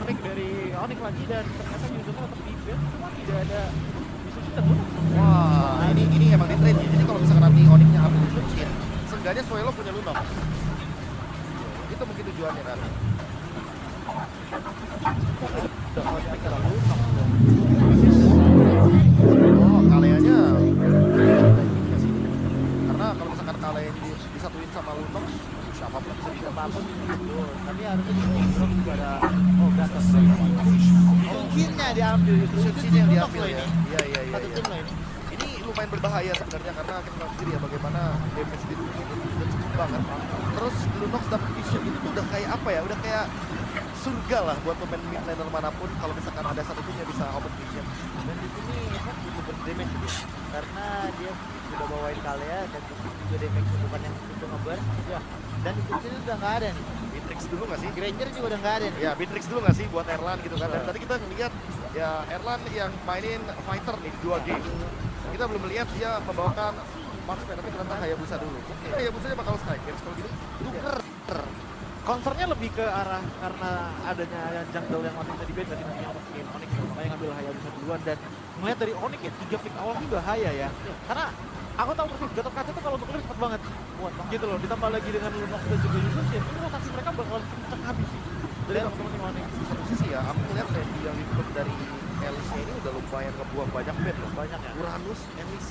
pick dari Onyx lagi dan ternyata Yuzuma tetap defense, cuma tidak ada Yuzuma terbunuh. Wah, ini emang di trade ya. Jadi kalau misalkan nanti Onyxnya ambil Yuzuma, seenggaknya Suelo punya Lunox. Itu mungkin tujuannya kan. Oh, Kaleanya karena kalau misalkan Kalea disatuin sama Lunox, siapa pun bisa bisa Apapun itu, tapi harusnya di Lunox juga ada Gatos. Mungkinnya diambil itu, Shin yang diambil ya. ini. Iya. Satu tim loh ini. Ini lumayan berbahaya sebenarnya karena kita tahu sendiri ya bagaimana damage di dunia itu udah cukup banget. Terus Lunox dapat vision itu tuh udah kayak apa ya? Udah kayak surga lah buat pemain mid laner manapun kalau misalkan ada satu tim yang bisa open vision. Dan di sini Hawk butuh berdamage dia, karena dia sudah bawain Kalea dan juga damage bukan yang untuk ngeburn. Ya. Dan di sini udah nggak ada nih. Bitrix dulu nggak sih? Granger juga udah nggak ada nih. Ya Bitrix dulu nggak sih buat Erlan gitu kan? Dan tadi kita ngeliat ya Erlan yang mainin fighter nih di 2 game. Kita belum melihat dia membawakan marksman tapi ternyata Hayabusa dulu. Mungkin Hayabusanya bakal Skycase kalau gitu. Tuker. Concernnya lebih ke arah karena adanya jungle yang masih bisa di-ban dari nantinya untuk game Onyx, makanya ngambil Hayabusa duluan. Dan melihat dari Onyx ya 3 pick awal juga bahaya ya, karena aku tahu persis Gatot Kaca tuh kalau untuk clear cepat banget gitu loh, ditambah lagi dengan Lunox dan juga Yuzuma ya, ini rotasi mereka bakal kenceng habis sih dari teman-teman yang Onyx. Di satu sisi ya, aku melihat Randy yang ikut dari Elisnya ini udah lumayan ngebuang banyak band loh. Banyak ya. Uranus, Elis.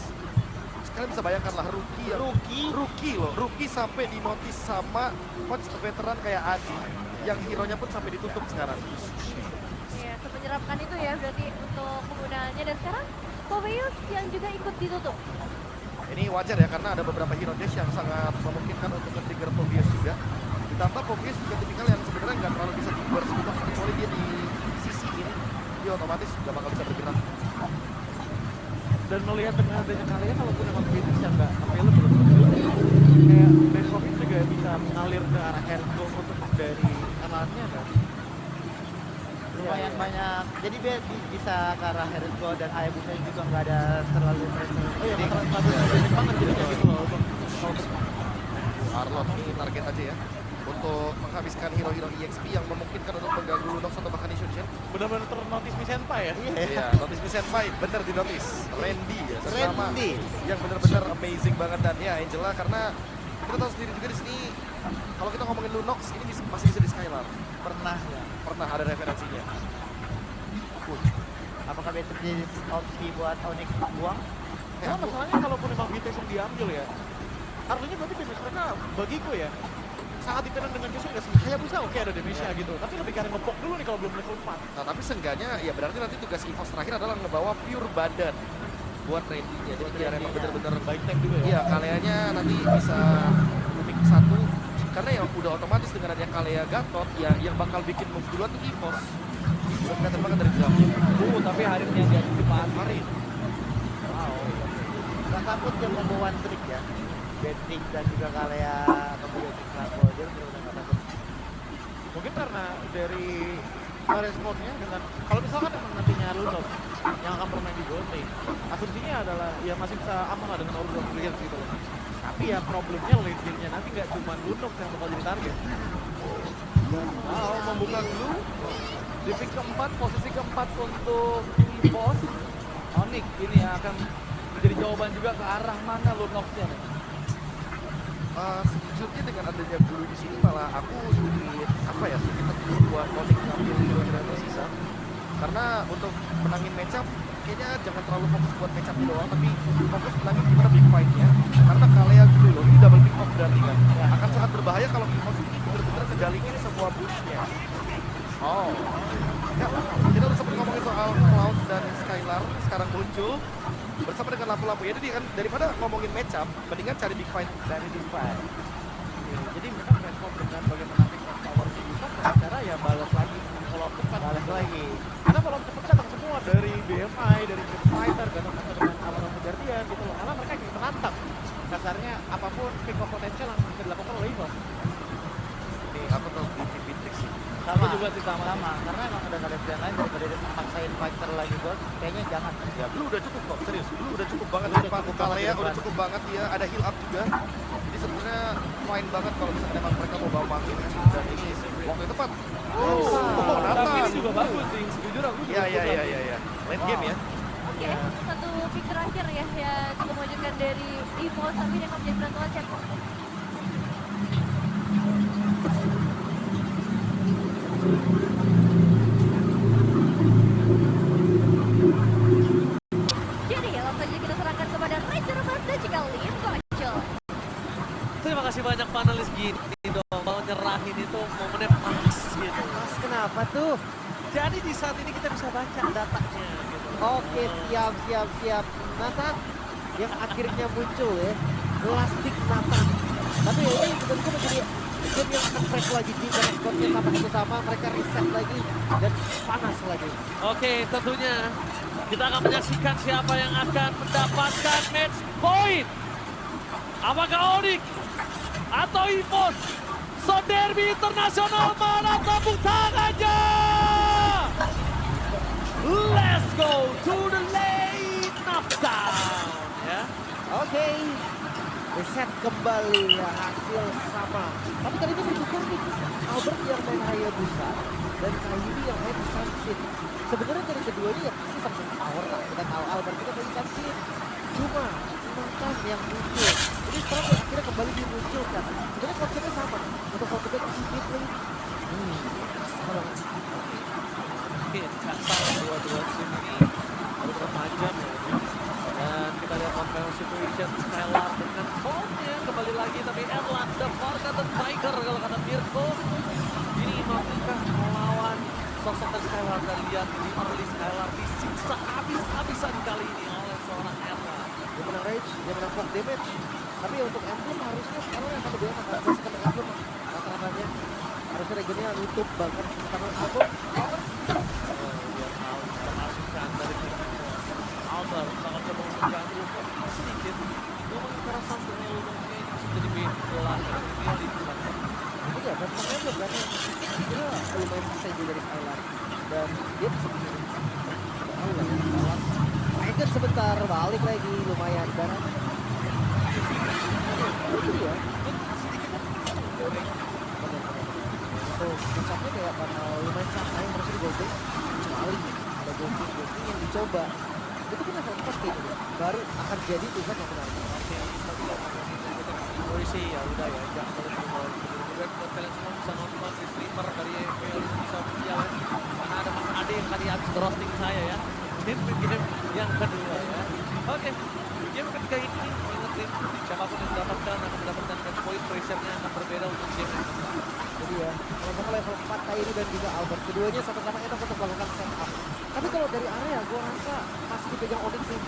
Kalian bisa bayangkan lah rookie loh, rookie sampai di notice sama coach veteran kayak Adi yang hero-nya pun sampai ditutup sekarang. Iya, semenyeramkan itu ya berarti untuk penggunaannya. Dan sekarang Poveus yang juga ikut ditutup. Ini wajar ya karena ada beberapa hero dash yang sangat memungkinkan untuk nge-trigger Povius juga. Ditambah Povius juga tipikal yang sebenarnya nggak terlalu bisa di-burst gitu, kecuali dia di sisi ini, dia otomatis nggak bakal bisa bergerak. Dan melihat dengan adanya Kalea, kalaupun emang Bitrix yang nggak available, kayak dari Poveus juga bisa mengalir ke arah Hergo untuk dari Erlannya kan. Lumayan banyak, jadi dia bisa ke arah Hergo dan Hayabusa juga nggak ada terlalu pressure. Oh iya, nggak terlalu banyak banget jadi kayak gitu loh untuk Arlot ini target aja ya untuk menghabiskan hero-hero EXP yang memungkinkan untuk mengganggu Lunox atau bahkan Ishunshin. benar-benar ternotis Mi Senpai ya. Iya, notice Mi Senpai, bener di notice. Randy ya, sesama Randy yang benar-benar amazing banget. Dan ya Angela karena kita tahu sendiri juga di sini kalau kita ngomongin Lunox ini masih bisa di Skylar. pernah ya. Pernah ada referensinya. Apakah Bitrix jadi opsi buat Onyx buang? Ya, Nah, masalahnya kalaupun emang Bitrix yang diambil ya, artinya berarti damage mereka bagiku ya sangat dependent dengan Joshua nggak sih? Hayabusa oke ada damage-nya gitu, tapi lebih karena ngepok dulu nih kalau belum level 4. Nah tapi seenggaknya ya berarti nanti tugas EVOS terakhir adalah ngebawa pure badan buat Randy ya. Jadi biar emang bener-bener baik tank juga ya. iya Kaleanya nanti bisa pick satu karena ya udah otomatis dengan adanya Kalea Gatot ya yang bakal bikin move duluan tuh EVOS. Udah kelihatan banget dari jauh. Tapi hari ini yang diantisipasi. Hari Wow. Gak takut dia membawa one trick ya. Bitrix dan juga Kalea kemudian Triple dia benar-benar gak takut. Mungkin karena dari responnya dengan kalau misalkan emang nantinya Lunox yang akan bermain di gold lane, asumsinya adalah ya masih bisa aman lah dengan Aurora Brilliance gitu loh. Tapi ya problemnya lane game-nya nanti nggak cuma Lunox yang bakal jadi target. Wow, membuka dulu di pick keempat, posisi keempat untuk EVOS. Onyx ini akan menjadi jawaban juga ke arah mana Lunox-nya nih. sejujurnya dengan adanya Blue di sini malah aku sedikit apa ya sedikit tergiur buat Onyx ngambil hero-hero yang tersisa. Karena untuk menangin matchup kayaknya jangan terlalu fokus buat matchup doang, tapi fokus menangin gimana big fight-nya. Karena Kalea dulu loh, ini double pick off berarti kan. Akan sangat berbahaya kalau EVOS ini benar-benar ngegalikin semua push-nya. Oh, ya, kita udah sempat ngomongin soal Cloud dan Skylar sekarang muncul bersama dengan lampu-lampu ya. Jadi kan daripada ngomongin matchup, mendingan cari big fight. Dari big fight. Ya, jadi mereka respon dengan bagaimana pick off power bisa dengan cara ya balas lagi follow up cepat. Balas lagi. Karena follow up cepat datang semua dari BMI, dari Street Fighter, datang dengan Avalon Guardian gitu loh. Karena mereka ingin menantang. Kasarnya apapun pick off potensial yang bisa dilakukan oleh EVOS. Ini aku tuh di Bitrix sih. Sama juga sih sama. Karena emang udah nggak ada pilihan lain daripada dia paksain fighter lagi gold. Kayaknya jangan. Ya, Blue udah cukup kok, serius. Blue udah cukup banget. Blue udah Tanpa cukup Kalea banget, udah cukup banget dia. Ada heal up juga. Jadi sebenarnya fine banget kalau misalkan emang mereka mau bawa mangin dan ini waktu yang tepat. Tapi Nathan. ini juga Iya, iya, iya, iya, iya. Late game ya. Oke, satu pick terakhir ya yang cukup mengejutkan dari Evo Sami yang menjadi penentuan Ceko. Jadi langsung saja kita serahkan kepada Ranger Mas dan juga Lin Bocor. Terima kasih banyak panelis gini dong. Mau nyerahin itu momennya pas gitu. Mas kenapa tuh? Jadi di saat ini kita bisa baca datanya gitu. Oke, siap. Nathan yang akhirnya muncul ya. Last pick Nathan. Tapi ya ini menurutku menjadi game yang akan fresh lagi sih. Karena skornya sama, mereka reset lagi dan panas lagi. Oke, tentunya kita akan menyaksikan siapa yang akan mendapatkan match point. Apakah Onyx atau EVOS? So Derby Internasional, mana tepuk tangannya? Let's go to the late knockdown ya. Oke. Reset kembali ya, hasil sama. Tapi kali ini bersyukur nih. Albert yang main Hayabusa dan Kylie yang main Sunset. Sebenarnya dari keduanya ya pasti sama-sama power lah. Kita tahu Albert kita main Sunset. Cuma Nathan yang muncul. Ini sekarang akhirnya kembali dimunculkan. Sebenarnya konsepnya sama. Untuk konsepnya sedikit nih. Sama. Mungkin kasar dua-dua tim ini harus bermacam ya. Dan kita lihat on final situation Skylar dengan formnya kembali lagi, tapi Erlanda, Varga dan Tiger kalau kata Mirko ini mampukah melawan sosok dari Skylar. Dan lihat di early Skylar disiksa habis-habisan kali ini oleh seorang Erla. Dia menang rage, dia menang fog damage. Tapi untuk emblem harusnya sekarang yang akan lebih enak. Harusnya sekarang emblem rata-ratanya harusnya regionnya nutup banget. Karena Albert Termasukkan dari tim Albert sangat coba mengganggu sedikit. Memang kerasan Sunil mungkin bisa jadi belah dari belakang. iya, dan sebenarnya dia berani. Dia lumayan bisa juga dari Skylar. Dan dia bisa bikin tahu lah ya, Skylar. Tiger sebentar, balik lagi lumayan. Dan itu dia. Tuh, puncaknya kayak karena lumayan santai, harusnya di golden. Kecuali ada golden yang dicoba. Itu kan level 4 kayaknya. Baru akan jadi Tuhan yang benar. Polisi ya udah ya, jangan boleh berbuat. Kemudian buat kalian semua bisa nonton di streamer dari EPL bisa official ya. Karena ada Mas Ade yang tadi habis roasting saya ya. Game yang kedua ya. Oke, game ketiga ini ingetin siapapun yang mendapatkan akan mendapatkan match point, pressure-nya akan berbeda untuk game yang kedua. Jadi ya, sama-sama level 4 Kyrie dan juga Albert. Keduanya sama-sama enak untuk melakukan setup. Tapi kalau dari area, gue rasa masih dipegang Onyx sih.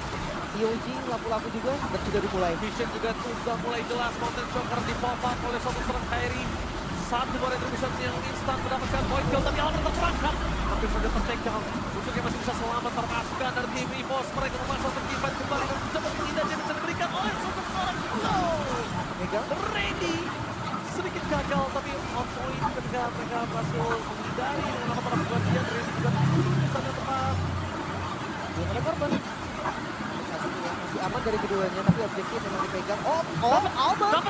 TOG, lapu-lapu juga, dan sudah dimulai. Vision juga sudah mulai jelas, Mountain Joker di pop up oleh satu serang Kyrie. Satu bola retribution yang instan mendapatkan point kill, tapi Albert terperangkap. Hampir saja ter-take down. Musuhnya masih bisa selamat termasukkan dari tim EVOS. Mereka memasang untuk defense kembali dan mencoba tidak bisa diberikan oleh sosok seorang Megang. Randy. Sedikit gagal tapi on point ketika mereka berhasil menghindari dengan apa para bagian. Randy juga misalnya tepat. Belum ada korban. Satu ya, masih aman dari keduanya, tapi objektif memang dipegang. Albert.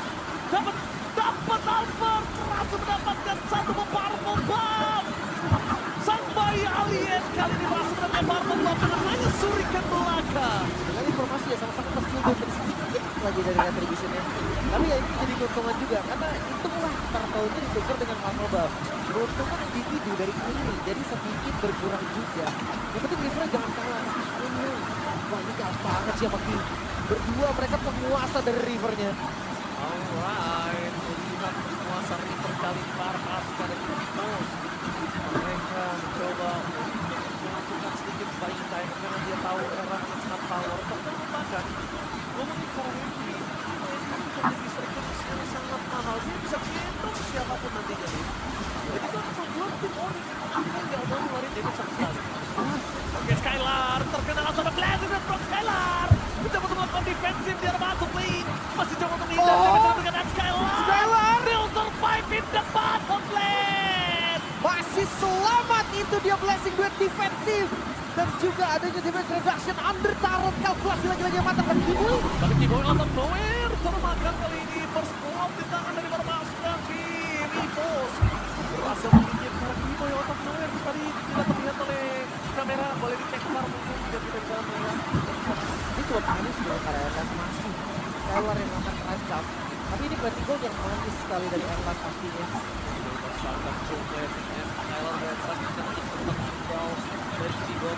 Dapat Albert berhasil mendapatkan satu powerful bomb. Sang bayi alien kali ini berhasil mendapatkan powerful bomb dengan hanya surikan belaka. Dengan informasi ya, sama-sama plus skill dan sedikit lagi dari retributionnya. Tapi ya ini jadi keuntungan juga, karena itulah turtle-nya ditukar dengan powerful buff. Keuntungan individu dari ini, jadi sedikit berkurang juga. Yang penting Rivernya jangan kalah, tapi Sunil. Wah ini gampang banget sih sama King. Berdua mereka penguasa dari Rivernya. Alright, melihat penguasa River kali Parkas dari EVOS. Mereka mencoba melakukan sedikit buying time karena dia tahu era yang sangat power. Bahkan melupakan ngomongin Korean bisa jadi strategis yang sangat mahal. Dia bisa mengendong siapapun nantinya nih. Jadi itu akan membuat tim Onyx akhirnya nggak mau ngeluarin damage sama sekali. Oke, Skylar terkena langsung ada blazing from Skylar. Mencoba untuk melakukan defensif di arah bottom lane. Masih coba untuk menghindar damage dengan Skylar. Still survive in the bottom lane. Masih selamat, itu dia blessing duet defensif. Dan juga adanya damage reduction under turret. Kalkulasi lagi-lagi yang matang dan Kiboy. Tapi Kiboy out of nowhere termakan kali ini. First blow di tangan dari berpasukan tim EVOS. Berhasil menginjek karena Kiboy out of nowhere tadi tidak terlihat oleh kamera. ini sudah karyakan masih Skylar yang akan terancam. Tapi ini berarti gol yang manis sekali dari Erlan pastinya. Sangat cukup Skylar Bertrand yang tetap tinggal Presiden.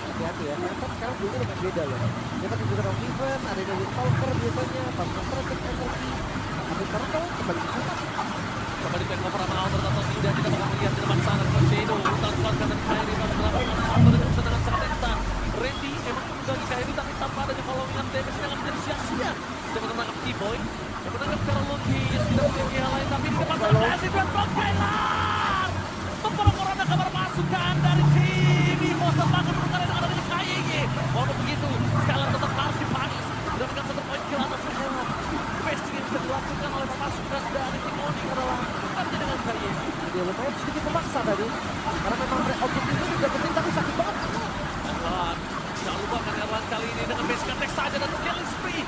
Hati-hati ya, Erlan sekarang dulu dengan beda loh. Dia kan juga orang event, ada dari Stalker biasanya, pas Strategic Energy. Tapi sekarang kalau kembali ke sana. Kembali ke over sama Albert atau tidak, kita bakal melihat di depan sana Cochedo utar keluarkan dari Kyrie pada melakukan Albert dan bisa dengan sangat instan. Randy emang menunggangi Kyrie tapi tanpa adanya following up damage yang akan menjadi sia-sia. Coba menangkap T-Boy yang menangkap Karologi yang tidak memiliki hal lain tapi di depan sana Messi dan Block Skylar memperoleh kabar pasukan dari tim Evos bahkan menukar yang ada di KYG. Walaupun begitu Skylar tetap harus dipanis mendapatkan satu poin kill atas Skylar. Best yang bisa dilakukan oleh pasukan dari tim Onyx adalah bukannya dengan KYG. Dia lumayan sedikit memaksa tadi. Karena memang objektifnya juga penting tapi sakit banget. Erlan, jangan lupakan Erlan kali ini dengan basic attack saja dan killing spree.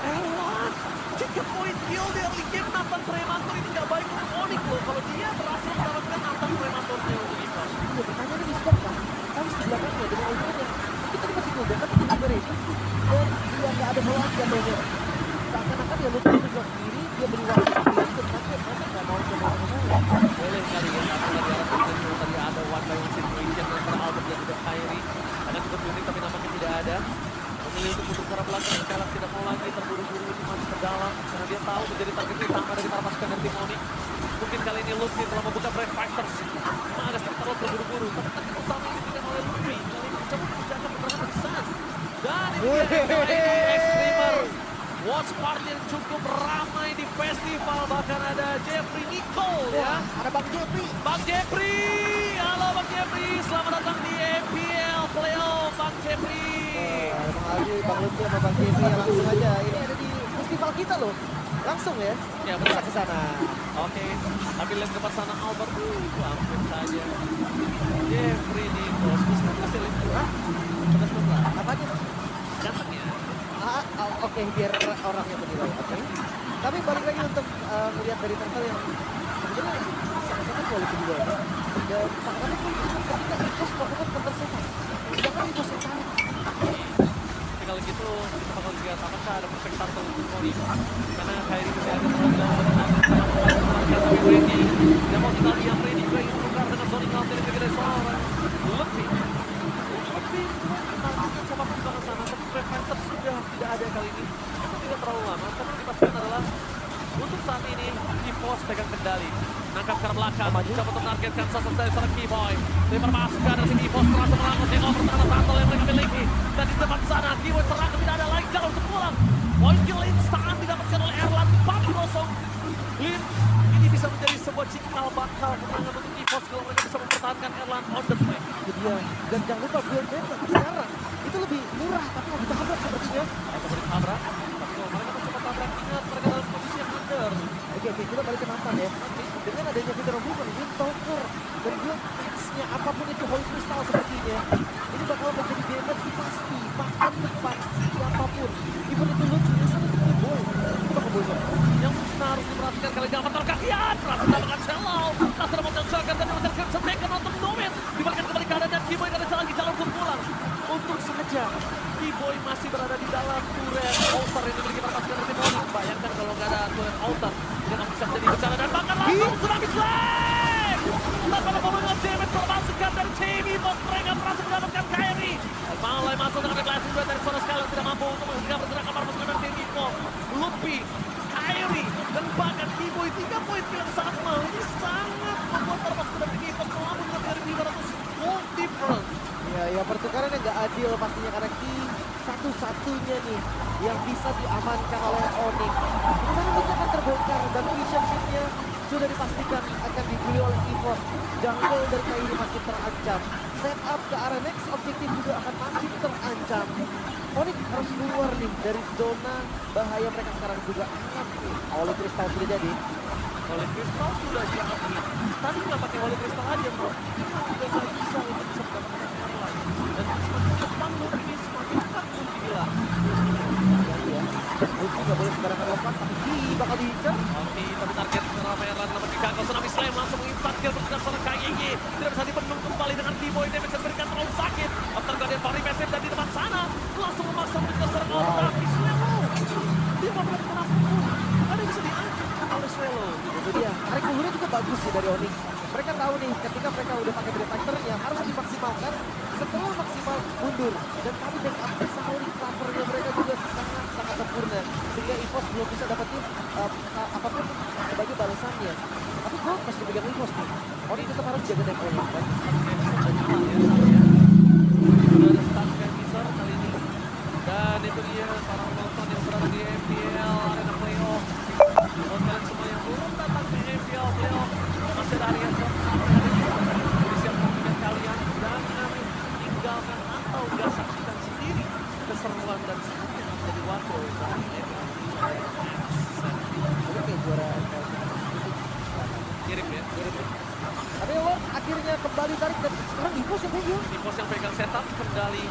Erlan, 3 poin kill di early game. Nathan Prematur ini gak baik untuk Onyx loh. Kalau dia berhasil mendapatkan Nathan Prematurnya untuk Evos. Iya, pertanyaannya di stop kan. Harus di belakangnya dengan ultinya. Mungkin tadi masih cooldown tapi tiba-tiba ready. Dan dia nggak ada bola jatuhnya. Seakan-akan dia lupa itu sendiri, dia beri waktu sendiri dan sampai mereka nggak mau coba-coba. Boleh kali ya, tapi dari arah Sintenu tadi ada one by one situation antara Albert dan juga Kyrie. Ada cukup unik tapi nampaknya tidak ada. Memilih untuk mundur ke arah belakang, Skylar tidak mau lagi terburu-buru itu masih ke dalam karena dia tahu menjadi target utama dari para pasukan dari tim Onyx. Mungkin kali ini Luffy telah membuka Brave Fighters. Memang agak sedikit terlalu terburu-buru, tapi target utama ini diberikan oleh Luffy. Kali ini mencoba menjaga pergerakan Sans. Dan ini dia Extremer. Watch party yang cukup ramai di festival, bahkan ada Jeffrey Nicole ya. Ada Bang Jeffrey. Bang Jeffrey, halo Bang Jeffrey, selamat datang di EPL Playoff Bang Jeffrey. Emang lagi Bang Lucky sama Bang Jeffrey ya, langsung aja. Ini ada di festival kita loh. Langsung ya. Ya Bisa benar. ke sana. Oke, tapi lihat ke depan sana Albert, hampir saja. Jeffrey Nicole, kasih lihat. Hah? Pedas benar. Apa aja? Ganteng ya. Oke, biar orang yang menilai. Oke. Tapi balik lagi untuk melihat dari Turtle yang sebenarnya sama-sama kualitas kedua ya. Dan seakan-akan ketika Evos melakukan counter setan. Jangan Evos yang tarik. Tapi kalau gitu kita bakal lihat apakah ada perfect turtle untuk Mori. Karena Kyrie masih ada terlalu jauh dengan tapi Randy tidak mau tinggal diam. Randy juga ingin menukar dengan Sonic Cloud dari seorang lebih targetnya siapapun di belakang sana, tapi Brave Fighters sudah tidak ada kali ini. Itu tidak terlalu lama karena yang dipastikan adalah untuk saat ini Evos pegang kendali. Nangkap ke arah belakang, mencoba untuk menargetkan sosok dari seorang Keyboy. Tapi permasukkan dari sini Evos terasa melangkah take over terhadap battle yang mereka miliki. Dan di depan sana Keyboy terangkat tidak ada lagi jalan untuk pulang. Poin kill instan didapatkan oleh Erlan 4-0. Lin, ini bisa menjadi sebuah cikal bakal kemenangan untuk Evos kalau mereka bisa mempertahankan Erlan on the play. Itu dia. Dan jangan lupa build battle sekarang itu lebih murah tapi mau ditabrak sepertinya. Atau boleh tabrak, tapi kalau mereka mencoba tabrak, ingat mereka dalam posisi yang under. Oke, kita balik ke Nathan ya. Dengan adanya Victor Movement, Wind Talker, dan build X-nya apapun itu Holy Crystal sepertinya. Ini bakal menjadi damage pasti, bahkan depan siapapun. Even itu lucu, ya sana itu boy. Itu bakal boynya. Yang harus diperhatikan kali ini amat kakian, berhasil mendapatkan shallow. Langsung mencalonkan dan mencalonkan semekan untuk Nomad. Dibalikan kembali keadaan dan Keyboy ada lagi jalan untuk pulang. Untung saja Keyboy masih berada di dalam turret altar yang dimiliki para pasukan dari tim Onyx. Bayangkan kalau nggak ada turret altar, dia akan bisa menjadi bencana dan bahkan langsung tsunami slam. Tanpa ada pembunuhan damage termasukkan dari tim Evos, mereka berhasil mendapatkan Kyrie. Dan Malai masuk dengan blessing duet dari Sonos Skylar tidak mampu untuk menghentikan pergerakan para pasukan dari tim Evos. Luffy, Kyrie, dan bahkan Keyboy 3 poin kill yang sangat mahal. Ini sangat membuat para pasukan dari tim Evos melambung lebih dari 500 gold difference. Ya pertukaran yang gak adil pastinya karena Key satu-satunya nih yang bisa diamankan oleh Onyx. Kemudian itu akan terbongkar dan vision ship-nya sudah dipastikan akan dibeli oleh Evos. Jungle dari Kyrie makin terancam. Setup ke arah next objektif juga akan makin terancam. Onyx harus keluar nih dari zona bahaya mereka sekarang juga akan nih. Oleh Crystal sudah jadi. Holy Crystal sudah jadi. Tadi nggak pakai Holy Crystal aja bro. Sudah nggak bisa untuk bisa mendapatkan yang lain. Dan semakin depan Luffy semakin takut gila. Ya. Luffy nggak boleh sembarangan lompat tapi Key bakal diincar. Oke, tapi target ramai Erlan dapat digagal. Tsunami Slam langsung menginstant kill bergerak seorang KYG. Tidak bisa dibendung kembali dengan Keyboy. Damage yang diberikan terlalu sakit. After Guardian Fari Passive dan di depan sana langsung memaksa bagus sih dari Onyx. Mereka tahu nih ketika mereka udah pakai Dream Fighter yang harus dimaksimalkan setelah maksimal mundur. Dan tadi backup solid covernya mereka juga sangat sempurna. Sehingga EVOS belum bisa dapetin apapun sebagai balasannya. Tapi gue pasti pegang EVOS nih. Onyx tetap harus jaga temponya. Sudah ada start Kaiser kali ini. Dan itu dia para penonton yang berada di MPL Arena Playoff. Buat kalian semua yang belum datang di MPL Playoff, masih ada hari yang jadi siapkan tiket kalian. Jangan tinggalkan atau nggak saksikan sendiri keseruan dan semuanya yang menjadi wakil dari MPL. Oke, juara MPL. Mirip ya. Tapi lo akhirnya kembali tarik dan sekarang EVOS yang pegang. Evos yang pegang setup kendali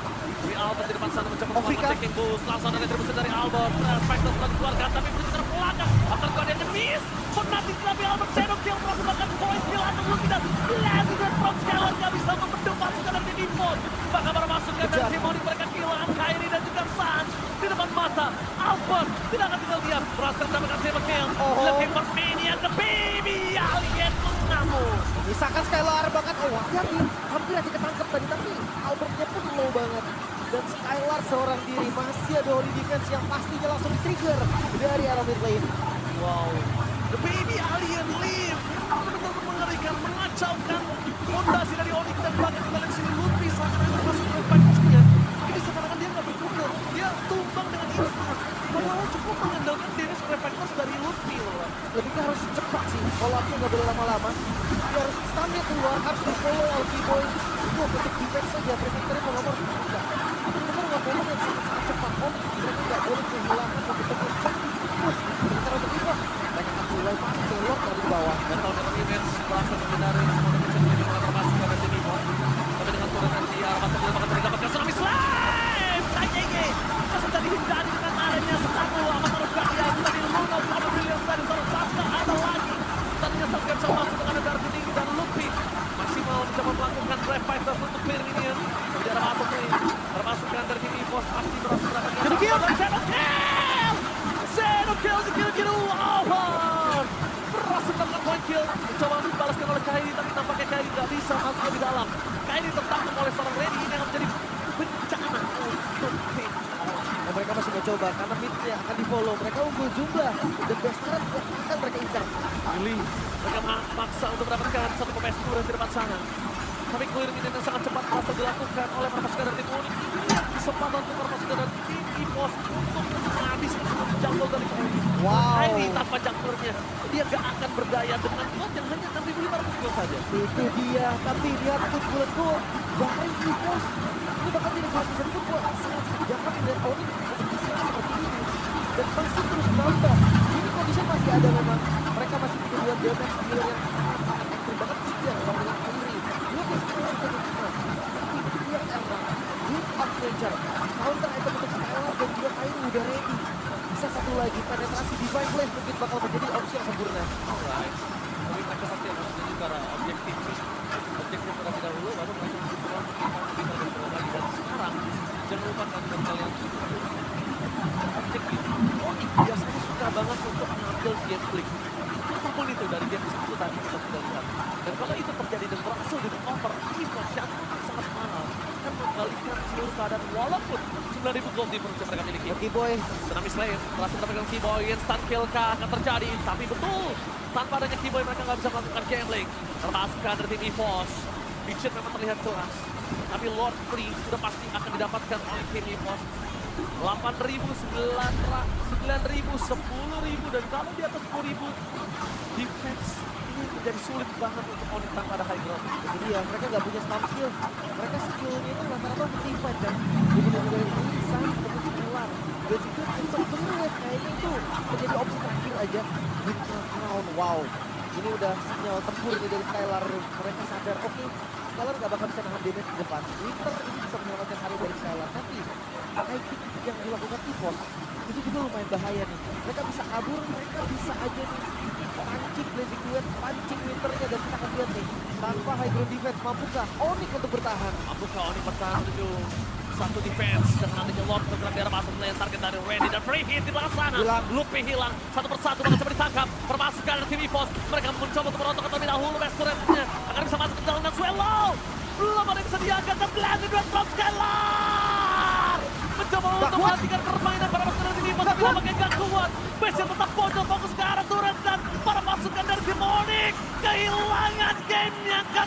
dari Albert di depan sana mencoba Vika. melakukan taking boost. Langsung ada retribusi dari Albert. Factor telah dikeluarkan tapi berusaha terpelakang. Akan kau ada miss. Fanatik tapi Albert Shadow Kill melakukan point kill atau belum tidak. Langsung dan From Skylar gak bisa membendung pasukan dari Evos. Bahkan para pasukan dari Simoni mereka kehilangan Kairi dan juga Sanj di depan mata. Albert tidak akan tinggal diam. Berhasil mendapatkan Silver Kill. Looking for Maniac, the baby alien mengamuk. Misalkan Skylar banget, oh hati-hati, hampir aja ketangkep tadi, tapi Albertnya pun low banget. Dan Skylar seorang diri, masih ada holy defense yang pastinya langsung di-trigger dari arah mid lane. Wow, the baby alien live benar-benar mengerikan, mengacaukan fondasi dari Onyx dan bahkan kita lihat sini Lutfi seakan-akan masuk ke fight-nya. Ini seakan-akan dia nggak berguna, dia tumbang dengan instan. Padahal cukup mengandalkan damage reflectors dari Lutfi loh. Lebih ke harus cepat sih, follow up-nya nggak boleh lama-lama. Dia harus stunnya keluar, harus di-follow Alfie Boy. Itu untuk defense saja, protector-nya mau ngomong harus enggak. Itu benar nggak momen yang sangat cepat, mereka nggak boleh kehilangan begitu sementara untuk EVOS, mereka akan mulai masuk ke Lord dari bawah. Dan tahun depan event berhasil menghindari semua defense yang menjadi mulai masuk pada tim Evos. Tapi dengan turunkan di arah batu bahkan mendapatkan tsunami slime. KJG masih tadi hindari dengan adanya satu amator kaya tadi Luna sama Brilliance dari seorang Saskia ada lagi. Tadinya Saskia bisa masuk dengan ada Dark Tinggi dan Lutfi maksimal mencoba melakukan Drive Fighters untuk clear minion. Tapi di arah batu nih termasukkan dari tim Evos pasti berhasil mendapatkan Jadi kill. Zero kill di kill Albert berhasil mendapatkan point kill, mencoba dibalaskan oleh Kairi tapi tampaknya Kairi nggak bisa masuk lebih dalam. Kairi tertangkap oleh seorang Reddy ini yang menjadi bencana untuk tim. Dan mereka masih mau coba karena mid-nya akan di-follow. Mereka unggul jumlah dan best card akan mereka incar. Pilih mereka maksa untuk mendapatkan satu pemain skill di depan sana. Tapi clearing ini yang sangat cepat berhasil dilakukan oleh para pasukan dari tim Onyx. Ini kesempatan untuk para pasukan dari tim EVOS untuk menghabiskan jungle dari Kairi. Wow. Kairi tanpa junglernya dia gak akan berdaya dengan gold yang hanya 6.500 gold saja. Itu dia, tapi lihat pukulan gol dari EVOS. Ini bahkan jadi salah satu pukul sangat jangan melihat Onyx kondisi seperti ini. Dan masih terus nambah. Ini kondisi masih ada memang. Mereka masih punya dua damage dealer yang sangat ekstrim banget. Tidak sama dengan Kairi. Dia bisa suka dengan tapi lihat emang Wind of Nature. Counter item untuk Skylar dan juga Kairi udah ready. Bisa satu lagi penetrasi Divine Blade mungkin bakal menjadi opsi yang sempurna. Alright. Tapi mereka pasti akan menjadi secara objektif sih. Objektif terlebih dahulu baru mereka mencoba untuk kita lagi dan sekarang jangan lupakan buat kalian objektif. Onyx biasanya suka banget untuk mengambil game click. Apapun itu dari game itu tadi kita sudah lihat. Dan kalau itu terjadi dan berhasil di over, EVOS yang sangat mahal akan membalikkan seluruh keadaan walaupun 9.000 gold di yang mereka miliki. Oke boy, Tsunami Slayer berhasil mendapatkan Keyboy, instant kill kah akan terjadi, tapi betul tanpa adanya Keyboy mereka nggak bisa melakukan gambling. Termasukkan dari tim EVOS, Bichir memang terlihat keras, tapi Lord Free sudah pasti akan didapatkan oleh tim EVOS. 8.000, 9.000, 10.000 dan kalau di atas 10.000 defense ini menjadi sulit banget untuk Onyx tanpa ada high ground. jadi dia mereka nggak punya spam skill. Mereka skillnya itu rata-rata untuk defense kan. Jadi dari ini sama seperti Skylar. Basically untuk bener kayaknya itu menjadi opsi terakhir aja. With round, wow. Ini udah sinyal tempur nih dari Skylar. Mereka sadar, oke, Skylar nggak bakal bisa nahan damage di depan. Winter ini bisa menyelamatkan hari dari Skylar. Tapi high pick yang dilakukan EVOS itu juga lumayan bahaya nih. Mereka bisa kabur, mereka bisa aja nih pancing Blazing Duet, pancing Winternya dan kita akan lihat nih tanpa high ground defense mampukah Onyx untuk bertahan? Mampukah Onyx bertahan menuju Satu defense dengan adanya Lord bergerak di arah masuk melihat target dari Randy dan free hit di belakang sana. Hilang. Lupi hilang, satu persatu bahkan sampai ditangkap. Permasukan dari tim EVOS, mereka mencoba untuk merontok terlebih dahulu. Restaurantnya akan bisa masuk ke dalam dan Swallow. Belum ada yang bisa diangkat dan Blended Red from Skylar. Mencoba untuk menghentikan permainan para pasukan dari tim EVOS, tapi nampaknya gak kuat. Base tetap pojok fokus ke arah turret dan para pasukan dari Demonic kehilangan gamenya ketiga.